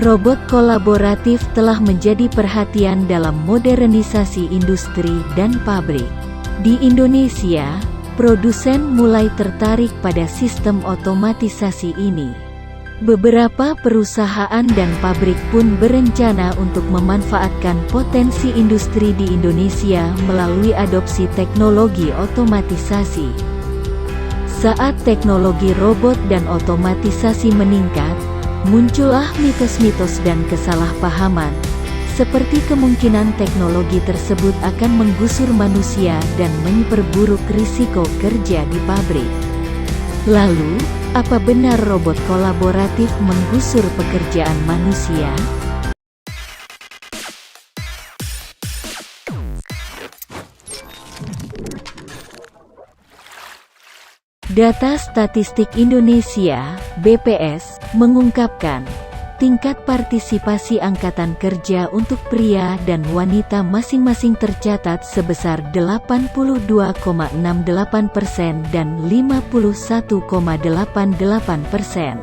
Robot kolaboratif telah menjadi perhatian dalam modernisasi industri dan pabrik. Di Indonesia, produsen mulai tertarik pada sistem otomatisasi ini. Beberapa perusahaan dan pabrik pun berencana untuk memanfaatkan potensi industri di Indonesia melalui adopsi teknologi otomatisasi. Saat teknologi robot dan otomatisasi meningkat, muncullah mitos-mitos dan kesalahpahaman, seperti kemungkinan teknologi tersebut akan menggusur manusia dan memperburuk risiko kerja di pabrik. Lalu, apa benar robot kolaboratif menggusur pekerjaan manusia? Data Statistik Indonesia (BPS) mengungkapkan, tingkat partisipasi angkatan kerja untuk pria dan wanita masing-masing tercatat sebesar 82,68% dan 51,88%.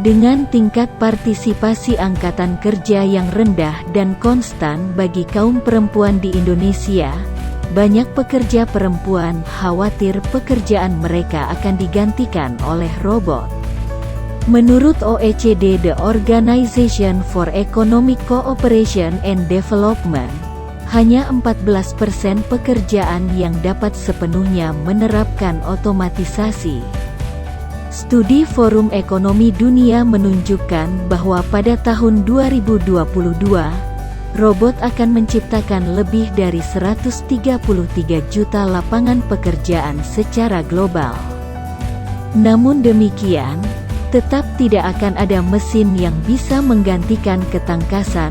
Dengan tingkat partisipasi angkatan kerja yang rendah dan konstan bagi kaum perempuan di Indonesia, banyak pekerja perempuan khawatir pekerjaan mereka akan digantikan oleh robot. Menurut OECD, The Organization for Economic Cooperation and Development, hanya 14% pekerjaan yang dapat sepenuhnya menerapkan otomatisasi. Studi Forum Ekonomi Dunia menunjukkan bahwa pada tahun 2022, robot akan menciptakan lebih dari 133 juta lapangan pekerjaan secara global. Namun demikian, tetap tidak akan ada mesin yang bisa menggantikan ketangkasan,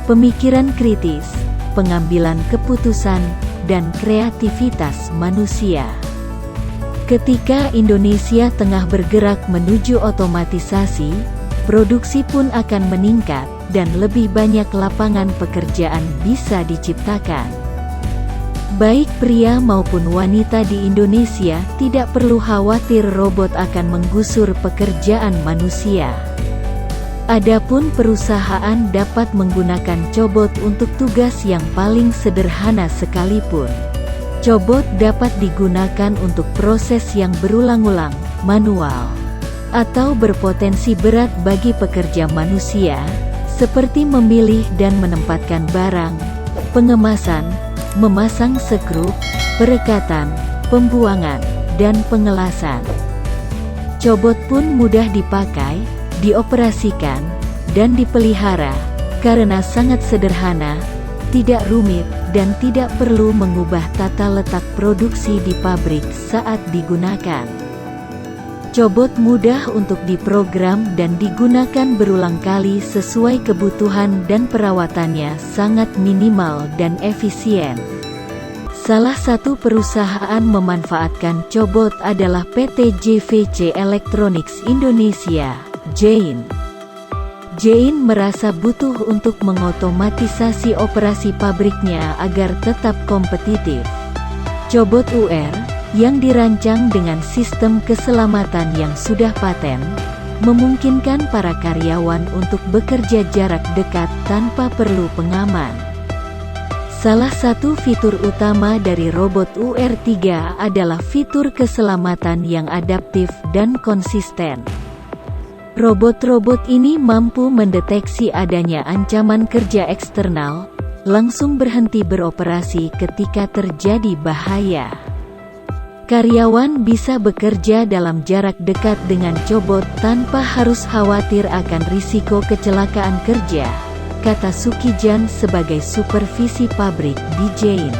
pemikiran kritis, pengambilan keputusan, dan kreativitas manusia. Ketika Indonesia tengah bergerak menuju otomatisasi, produksi pun akan meningkat, dan lebih banyak lapangan pekerjaan bisa diciptakan. Baik pria maupun wanita di Indonesia tidak perlu khawatir robot akan menggusur pekerjaan manusia. Adapun perusahaan dapat menggunakan cobot untuk tugas yang paling sederhana sekalipun. Cobot dapat digunakan untuk proses yang berulang-ulang, manual, atau berpotensi berat bagi pekerja manusia, seperti memilih dan menempatkan barang, pengemasan, memasang skrup, perekatan, pembuangan, dan pengelasan. Cobot pun mudah dipakai, dioperasikan, dan dipelihara, karena sangat sederhana, tidak rumit, dan tidak perlu mengubah tata letak produksi di pabrik saat digunakan. Cobot mudah untuk diprogram dan digunakan berulang kali sesuai kebutuhan dan perawatannya sangat minimal dan efisien. Salah satu perusahaan memanfaatkan cobot adalah PT JVC Electronics Indonesia, JEIN. JEIN merasa butuh untuk mengotomatisasi operasi pabriknya agar tetap kompetitif. Cobot UR yang dirancang dengan sistem keselamatan yang sudah paten, memungkinkan para karyawan untuk bekerja jarak dekat tanpa perlu pengaman. Salah satu fitur utama dari robot UR3 adalah fitur keselamatan yang adaptif dan konsisten. Robot-robot ini mampu mendeteksi adanya ancaman kerja eksternal, langsung berhenti beroperasi ketika terjadi bahaya. Karyawan bisa bekerja dalam jarak dekat dengan cobot tanpa harus khawatir akan risiko kecelakaan kerja, kata Sukijan sebagai supervisi pabrik di JEIN.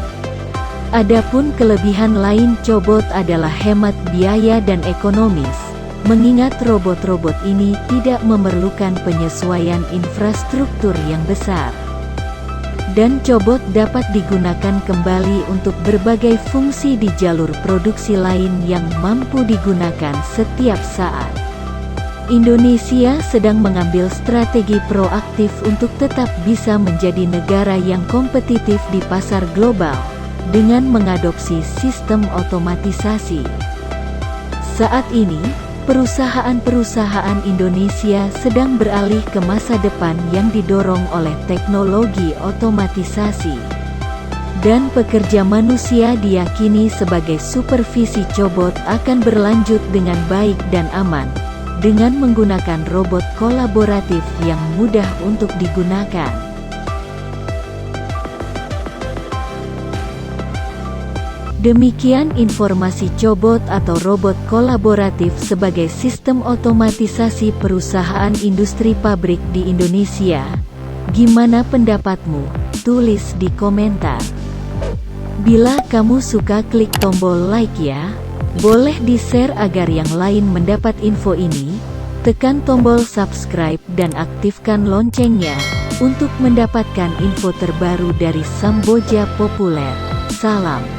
Adapun kelebihan lain cobot adalah hemat biaya dan ekonomis, mengingat robot-robot ini tidak memerlukan penyesuaian infrastruktur yang besar. Dan cobot dapat digunakan kembali untuk berbagai fungsi di jalur produksi lain yang mampu digunakan setiap saat. Indonesia sedang mengambil strategi proaktif untuk tetap bisa menjadi negara yang kompetitif di pasar global, dengan mengadopsi sistem otomatisasi. Saat ini, Perusahaan-perusahaan Indonesia sedang beralih ke masa depan yang didorong oleh teknologi otomatisasi. Dan pekerja manusia diyakini sebagai supervisi cobot akan berlanjut dengan baik dan aman, dengan menggunakan robot kolaboratif yang mudah untuk digunakan. Demikian informasi cobot atau robot kolaboratif sebagai sistem otomatisasi perusahaan industri pabrik di Indonesia. Gimana pendapatmu? Tulis di komentar. Bila kamu suka, klik tombol like ya. Boleh di-share agar yang lain mendapat info ini. Tekan tombol subscribe dan aktifkan loncengnya untuk mendapatkan info terbaru dari Samboja Populer. Salam.